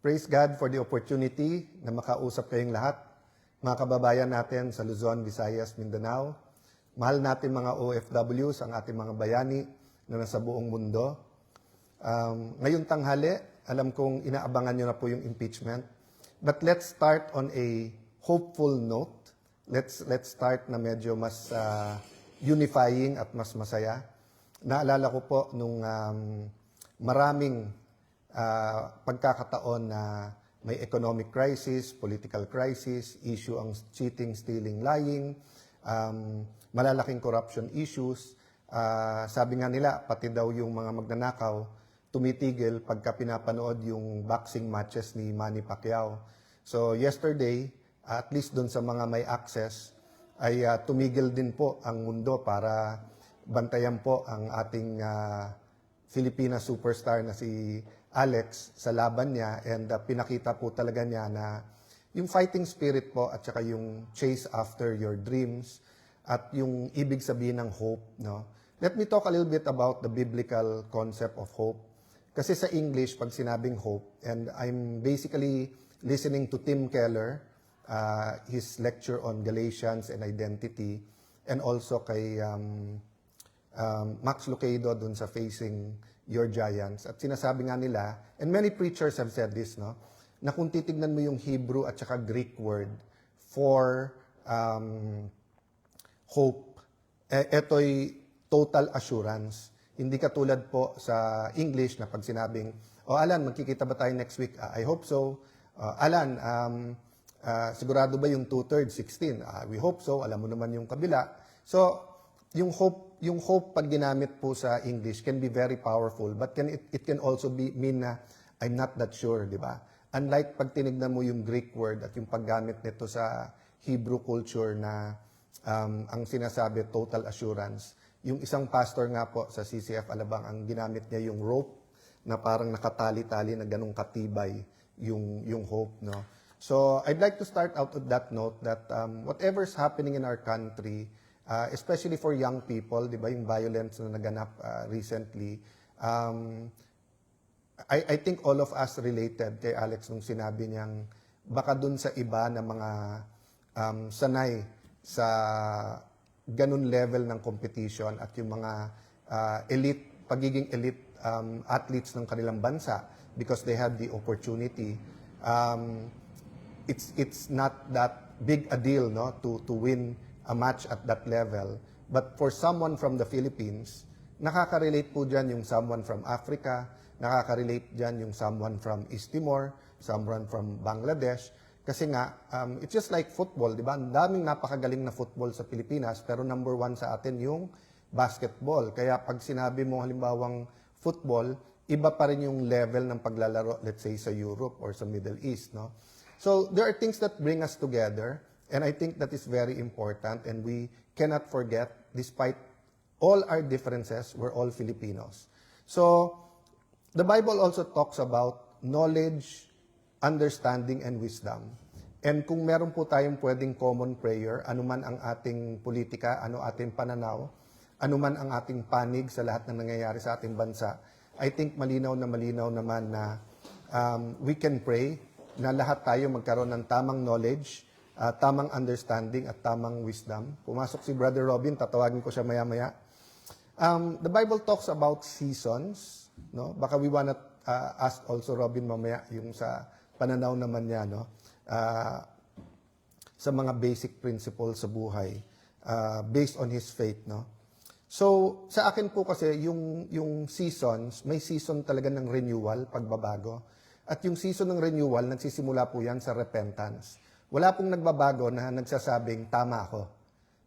Praise God for the opportunity na makausap kayong lahat, mga kababayan natin sa Luzon, Visayas, Mindanao. Mahal natin mga OFWs, ang ating mga bayani na nasa buong mundo. Ngayong tanghali, alam kong inaabangan nyo na po yung impeachment. But let's start on a hopeful note. Let's start na medyo mas unifying at mas masaya. Naalala ko po nung maraming pagkakataon na may economic crisis, political crisis, issue ang cheating, stealing, lying, malalaking corruption issues. Sabi nga nila, pati daw yung mga magnanakaw, tumitigil pagka pinapanood yung boxing matches ni Manny Pacquiao. So yesterday, at least dun sa mga may access, ay tumigil din po ang mundo para bantayan po ang ating Filipina superstar na si Alex sa laban niya, and pinakita po talaga niya na yung fighting spirit po at saka yung chase after your dreams at yung ibig sabihin ng hope, no? Let me talk a little bit about the biblical concept of hope. Kasi sa English, pag sinabing hope, and I'm basically listening to Tim Keller, his lecture on Galatians and identity, and also kay Max Lucado dun sa Facing Your Giants. At sinasabi nga nila, and many preachers have said this, no, na kung titignan mo yung Hebrew at saka Greek word for hope, eto'y total assurance. Hindi katulad po sa English na pag sinabing, Alan, magkikita ba tayo next week? I hope so. Alan, sigurado ba yung 2/3, 16? We hope so. Alam mo naman yung kabila. So, yung hope pag ginamit po sa English can be very powerful, but it can also mean na I'm not that sure, di ba? Unlike pag tinignan mo yung Greek word at yung paggamit nito sa Hebrew culture na ang sinasabi total assurance. Yung isang pastor nga po sa CCF Alabang, ang ginamit niya yung rope na parang nakatali-tali na ganung katibay yung hope, no? So I'd like to start out with that note that whatever's happening in our country, especially for young people, di ba, yung violence na naganap recently, I think all of us related kay Alex nung sinabi niyang baka dun sa iba na mga sanay sa ganun level ng competition at yung mga pagiging elite athletes ng kanilang bansa because they had the opportunity, it's not that big a deal, no, to win a match at that level. But for someone from the Philippines, nakaka-relate po dyan yung someone from Africa, nakaka-relate dyan yung someone from East Timor, someone from Bangladesh. Kasi nga, it's just like football, di ba? Ang daming napakagaling na football sa Pilipinas, pero number 1 sa atin yung basketball. Kaya pag sinabi mo halimbawang football, iba pa rin yung level ng paglalaro, let's say, sa Europe or sa Middle East, no? So, there are things that bring us together. And I think that is very important, and we cannot forget, despite all our differences, we're all Filipinos. So, the Bible also talks about knowledge, understanding, and wisdom. And kung meron po tayong pwedeng common prayer, anuman ang ating politika, ano ating pananaw, anuman ang ating panig sa lahat ng nangyayari sa ating bansa, I think malinaw naman na we can pray na lahat tayo magkaroon ng tamang knowledge, tamang understanding at tamang wisdom. Pumasok si Brother Robin, tatawagin ko siya maya-maya. The Bible talks about seasons, no? Baka we wanna ask also Robin mamaya yung sa pananaw naman niya, no? Sa mga basic principles sa buhay, based on his faith, no? So, sa akin po kasi, yung seasons, may season talaga ng renewal, pagbabago. At yung season ng renewal, nagsisimula po yan sa repentance. Wala pong nagbabago na nagsasabing, tama ako.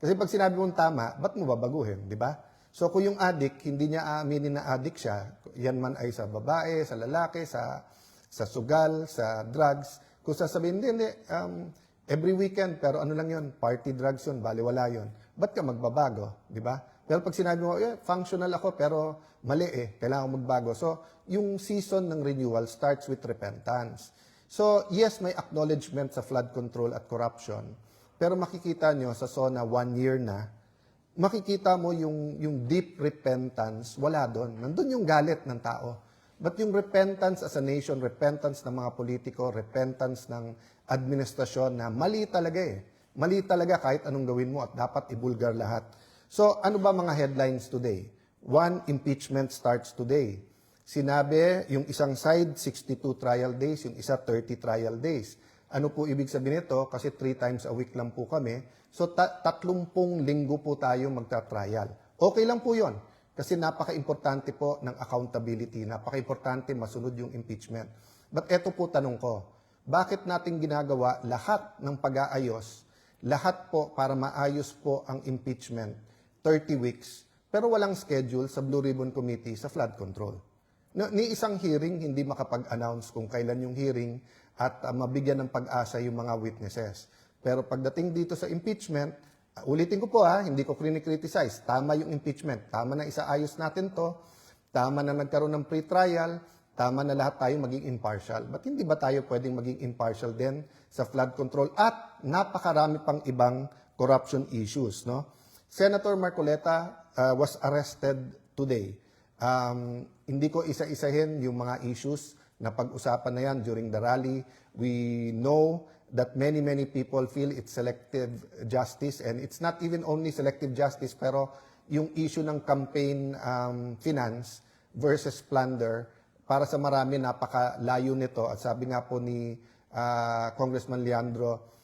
Kasi pag sinabi mong tama, ba't mo babaguhin, di ba? So kung yung addict, hindi niya aaminin na addict siya, yan man ay sa babae, sa lalaki, sa sugal, sa drugs. Kung sasabihin, hindi, every weekend, pero ano lang yun, party drugs yun, baliwala yun. Ba't ka magbabago, di ba? Pero pag sinabi mo, functional ako, pero mali kailangan magbago. So yung season ng renewal starts with repentance. So, yes, may acknowledgement sa flood control at corruption. Pero makikita nyo sa SONA 1 year na, makikita mo yung deep repentance, wala doon. Nandun yung galit ng tao. But yung repentance as a nation, repentance ng mga politiko, repentance ng administrasyon na mali talaga eh. Mali talaga kahit anong gawin mo at dapat ibulgar lahat. So ano ba mga headlines today? One, impeachment starts today. Sinabi, yung isang side, 62 trial days, yung isa 30 trial days. Ano po ibig sabihin nito? Kasi 3 times a week lang po kami. So 30 linggo po tayo magta-trial. Okay lang po yon. Kasi napaka-importante po ng accountability. Napaka-importante masunod yung impeachment. But eto po tanong ko, bakit natin ginagawa lahat ng pag-aayos, lahat po para maayos po ang impeachment, 30 weeks, pero walang schedule sa Blue Ribbon Committee sa flood control? Ni isang hearing, hindi makapag-announce kung kailan yung hearing at mabigyan ng pag-asa yung mga witnesses. Pero pagdating dito sa impeachment, ulitin ko po hindi ko criticize. Tama yung impeachment. Tama na isaayos natin to. Tama na nagkaroon ng pre-trial. Tama na lahat tayo maging impartial. But hindi ba tayo pwedeng maging impartial din sa flood control? At napakarami pang ibang corruption issues. No? Senator Marcoleta was arrested today. Hindi ko isa-isahin yung mga issues na pag-usapan na yan during the rally. We know that many people feel it's selective justice, and it's not even only selective justice, pero yung issue ng campaign finance versus plunder, para sa marami napakalayo nito. At sabi nga po ni Congressman Leandro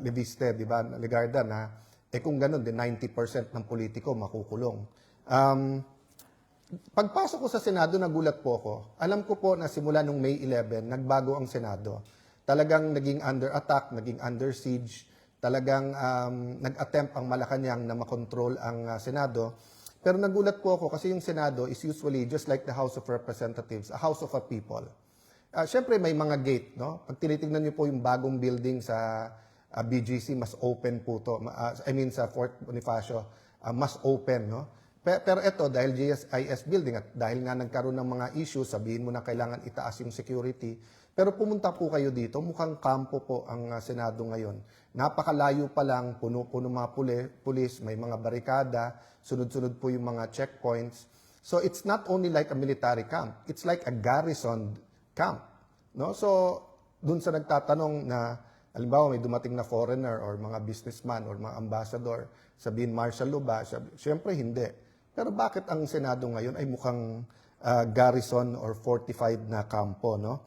Leviste, di ba, Legarda, na kung ganun, 90% ng politiko makukulong. Pagpasok ko sa Senado, nagulat po ako. Alam ko po na simula nung May 11, nagbago ang Senado. Talagang naging under attack, naging under siege. Talagang nag-attempt ang Malacanang na makontrol ang Senado. Pero nagulat po ako kasi yung Senado is usually just like the House of Representatives, a house of a people. Siyempre may mga gate, no? Pag tinitingnan niyo po yung bagong building sa BGC, mas open po to. Sa Fort Bonifacio, mas open, no? Pero ito, dahil GSIS building at dahil nga nagkaroon ng mga issues, sabihin mo na kailangan itaas yung security. Pero pumunta po kayo dito, mukhang kampo po ang Senado ngayon. Napakalayo pa lang, puno-puno mga pulis, may mga barikada, sunod-sunod po yung mga checkpoints. So it's not only like a military camp, it's like a garrison camp. No? So dun sa nagtatanong na, halimbawa may dumating na foreigner or mga businessman or mga ambassador, sabihin martial law ba? Siyempre hindi. Pero bakit ang Senado ngayon ay mukhang garrison or fortified na kampo, no?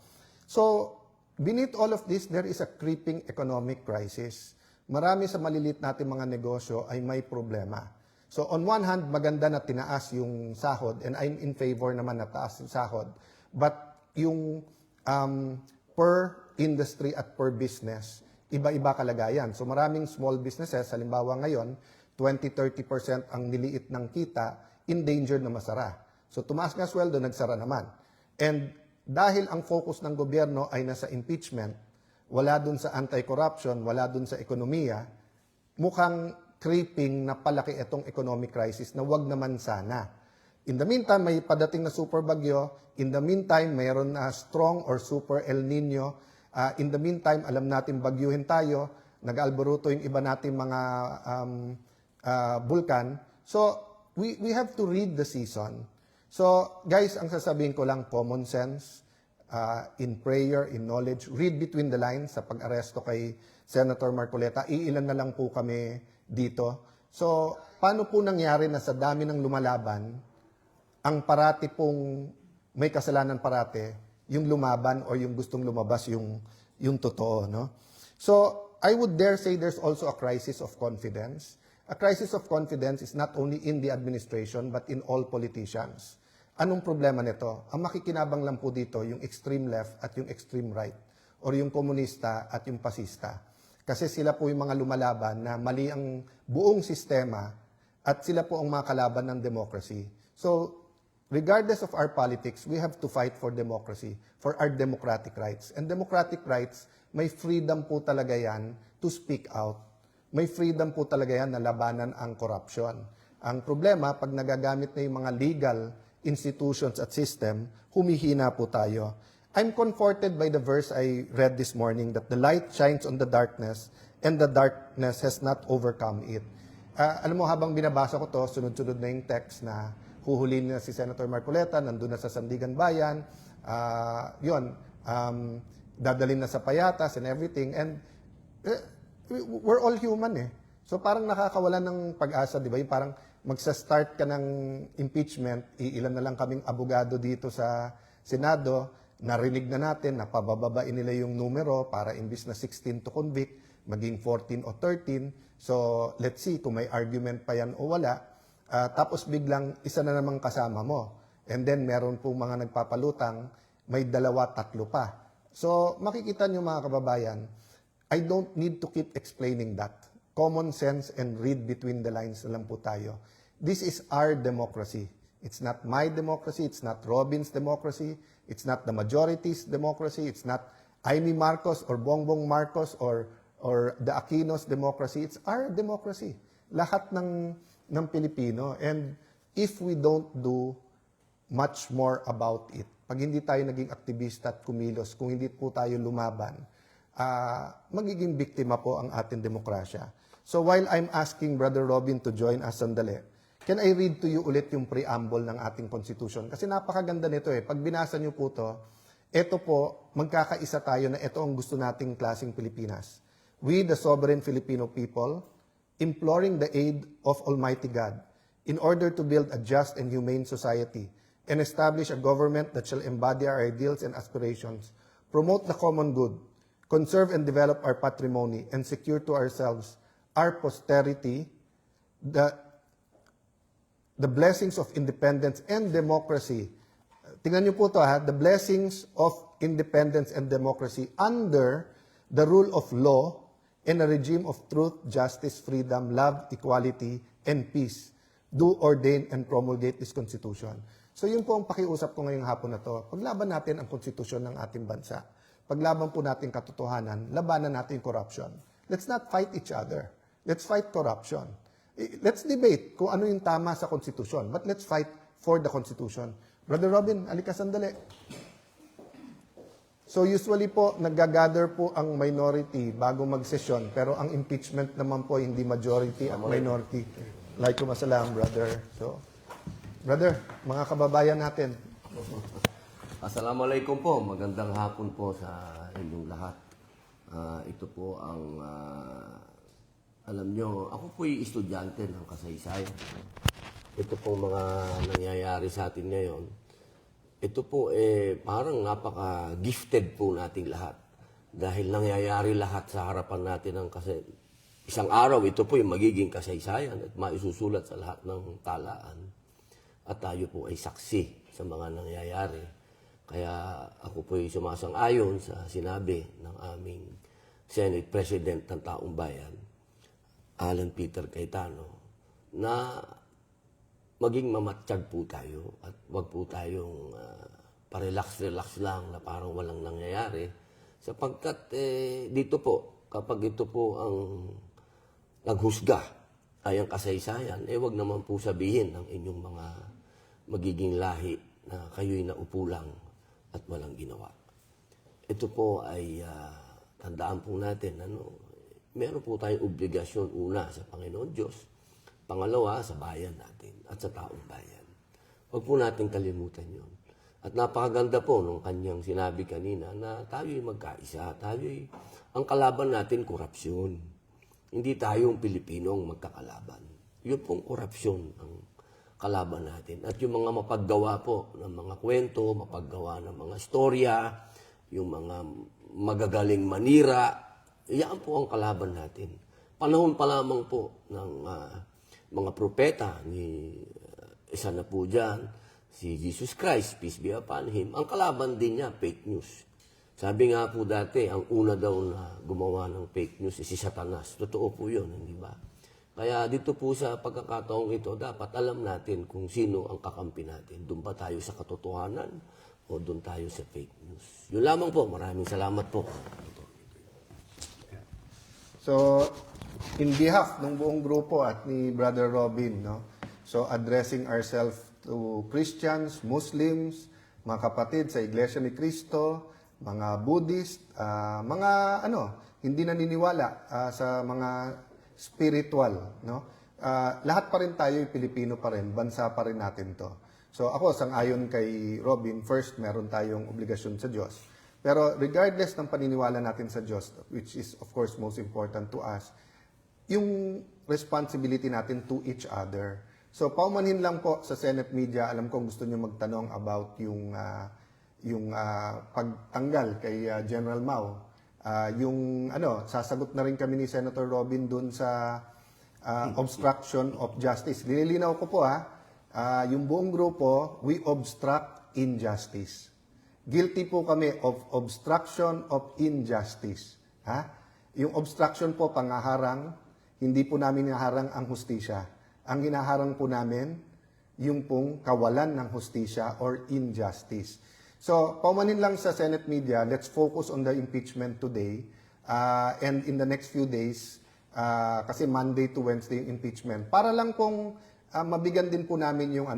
So, beneath all of this, there is a creeping economic crisis. Marami sa malilit natin mga negosyo ay may problema. So, on one hand, maganda na tinaas yung sahod, and I'm in favor naman na taas yung sahod. But yung per industry at per business, iba-iba kalagayan. So, maraming small businesses, halimbawa ngayon, 20-30% ang niliit ng kita, in danger na masara. So tumaas nga sweldo, nagsara naman. And dahil ang focus ng gobyerno ay nasa impeachment, wala dun sa anti-corruption, wala dun sa ekonomiya, mukhang creeping na palaki itong economic crisis na wag naman sana. In the meantime, may padating na super bagyo. In the meantime, mayroon na strong or super El Nino. In the meantime, alam natin bagyuhin tayo. Nag-alboruto yung iba nating mga bulkan. So, we have to read the season. So, guys, ang sasabihin ko lang, common sense, in prayer, in knowledge, read between the lines sa pag-aresto kay Senator Marcoleta. Iilan na lang po kami dito. So, paano po nangyari na sa dami ng lumalaban, ang parati pong may kasalanan parate, yung lumaban or yung gustong lumabas yung totoo, no? So, I would dare say there's also a crisis of confidence. A crisis of confidence is not only in the administration but in all politicians. Anong problema nito? Ang makikinabang lang po dito yung extreme left at yung extreme right or yung komunista at yung pasista. Kasi sila po yung mga lumalaban na mali ang buong sistema at sila po ang mga kalaban ng democracy. So, regardless of our politics, we have to fight for democracy, for our democratic rights. And democratic rights, may freedom po talaga yan to speak out. May freedom po talaga yan na labanan ang corruption. Ang problema, pag nagagamit na yung mga legal institutions at system, humihina po tayo. I'm comforted by the verse I read this morning that the light shines on the darkness and the darkness has not overcome it. Alam mo, habang binabasa ko to, sunod-sunod na yung text na huhulin na si Senator Marcoleta, nandun na sa Sandigan Bayan, dadalhin na sa Payatas and everything. And we're all human eh. So parang nakakawala ng pag-asa, di ba? Yung parang magsa-start ka ng impeachment, ilan na lang kaming abogado dito sa Senado, narinig na natin na pabababain nila yung numero para imbis na 16 to convict, maging 14 o 13. So let's see kung may argument pa yan o wala. Tapos biglang isa na namang kasama mo. And then meron pong mga nagpapalutang, may 2, 3 pa. So makikita nyo mga kababayan, I don't need to keep explaining that. Common sense and read between the lines na lang po tayo. This is our democracy. It's not my democracy. It's not Robin's democracy. It's not the majority's democracy. It's not Amy Marcos or Bongbong Marcos or the Aquinos democracy. It's our democracy. Lahat ng Pilipino. And if we don't do much more about it, pag hindi tayo naging aktivista at kumilos, kung hindi po tayo lumaban, magiging biktima po ang ating demokrasya. So while I'm asking Brother Robin to join us sandali, can I read to you ulit yung preamble ng ating Constitution? Kasi napakaganda nito eh. Pag binasa niyo po to, ito po, magkakaisa tayo na ito ang gusto nating klaseng Pilipinas. We, the sovereign Filipino people, imploring the aid of Almighty God in order to build a just and humane society and establish a government that shall embody our ideals and aspirations, promote the common good, conserve and develop our patrimony, and secure to ourselves, our posterity, the blessings of independence and democracy. Tingnan niyo po to ha, the blessings of independence and democracy under the rule of law and a regime of truth, justice, freedom, love, equality, and peace. Do ordain and promulgate this Constitution. So yun po ang pakiusap ko ngayong hapon na to. Paglaban natin ang konstitusyon ng ating bansa. Paglaban po natin katotohanan, labanan natin corruption. Let's not fight each other. Let's fight corruption. Let's debate kung ano yung tama sa konstitusyon. But let's fight for the Constitution. Brother Robin, alika sandali. So usually po, nag-gather po ang minority bago mag-session. Pero ang impeachment naman po, hindi majority at minority. Like kumasalam, brother. So, brother, mga kababayan natin. Assalamualaikum po. Magandang hapon po sa inyong lahat. Ito po ang, alam nyo, ako po'y estudyante ng kasaysayan. Ito po mga nangyayari sa atin ngayon. Ito po parang napaka-gifted po nating lahat. Dahil nangyayari lahat sa harapan natin ng isang araw, ito po yung magiging kasaysayan at maisusulat sa lahat ng talaan. At tayo po ay saksi sa mga nangyayari. Kaya ako po ay sumasang-ayon sa sinabi ng aming Senate President ng Taong Bayan, Alan Peter Cayetano, na maging mamatsyag po tayo at wag po tayong parelax-relax lang na parang walang nangyayari. Sapagkat dito po, kapag ito po ang naghusga ay ang kasaysayan, wag naman po sabihin ng inyong mga magiging lahi na kayo'y naupo lang at walang ginawa. Ito po ay tandaan po natin, meron po tayong obligasyon una sa Panginoon Diyos, pangalawa sa bayan natin at sa taong bayan. Huwag po natin kalimutan yun. At napakaganda po nung kanyang sinabi kanina na tayo'y magkaisa, ang kalaban natin korupsyon. Hindi tayong Pilipinong magkakalaban. Yun pong korupsyon ang kalaban natin. At yung mga mapaggawa po ng mga kwento, mapaggawa ng mga storya, yung mga magagaling manira, yan po ang kalaban natin. Panahon pa lamang po ng mga propeta, isa na po dyan, si Jesus Christ, peace be upon him, ang kalaban din niya, fake news. Sabi nga po dati, ang una daw na gumawa ng fake news si Satanas. Totoo po yun, hindi ba? Kaya dito po sa pagkakataong ito, dapat alam natin kung sino ang kakampi natin. Doon ba tayo sa katotohanan o doon tayo sa fake news? Yun lamang po. Maraming salamat po. So, in behalf ng buong grupo at ni Brother Robin, so addressing ourselves to Christians, Muslims, mga kapatid sa Iglesia ni Cristo, mga Buddhist, mga hindi naniniwala sa mga spiritual, lahat pa rin tayo, Pilipino pa rin, bansa pa rin natin to. So ako, sang-ayon kay Robin, first, meron tayong obligasyon sa Diyos. Pero regardless ng paniniwala natin sa Diyos, which is of course most important to us, yung responsibility natin to each other. So paumanhin lang po sa Senate Media, alam kong gusto niyo magtanong about yung pagtanggal kay General Mao. Sasagot na rin kami ni Senator Robin dun sa obstruction of justice. Linilinaw ko po yung buong grupo, we obstruct injustice. Guilty po kami of obstruction of injustice. Yung obstruction po, pangaharang, hindi po namin hinaharang ang hustisya. Ang hinaharang po namin, yung pong kawalan ng hustisya or injustice. So, paumanin lang sa Senate Media, let's focus on the impeachment today. And in the next few days, kasi Monday to Wednesday yung impeachment, para lang pong mabigyan din po namin yung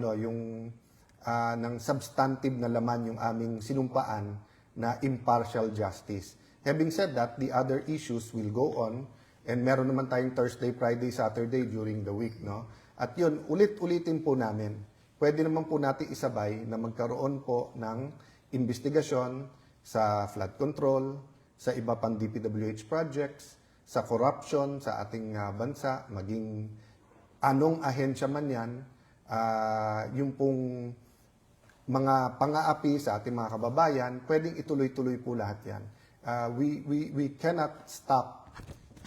ng substantive na laman yung aming sinumpaan na impartial justice. Having said that, the other issues will go on, and meron naman tayong Thursday, Friday, Saturday during the week, no? At yun, ulit-ulitin po namin. Pwede naman po natin isabay na magkaroon po ng investigasyon sa flood control, sa iba pang DPWH projects, sa corruption sa ating bansa, maging anong ahensya man yan, yung pong mga pang-aapi sa ating mga kababayan, pwedeng ituloy-tuloy po lahat yan. We cannot stop.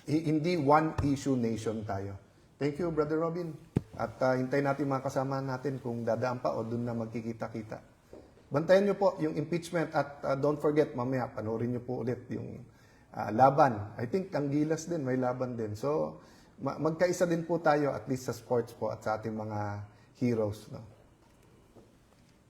Hindi one issue nation tayo. Thank you, Brother Robin. At hintayin natin mga kasama natin kung dadaan pa o doon na magkikita-kita. Bantayan nyo po yung impeachment at don't forget, mamaya panoorin nyo po ulit yung laban. I think ang Gilas din, may laban din. So, magkaisa din po tayo at least sa sports po at sa ating mga heroes. No?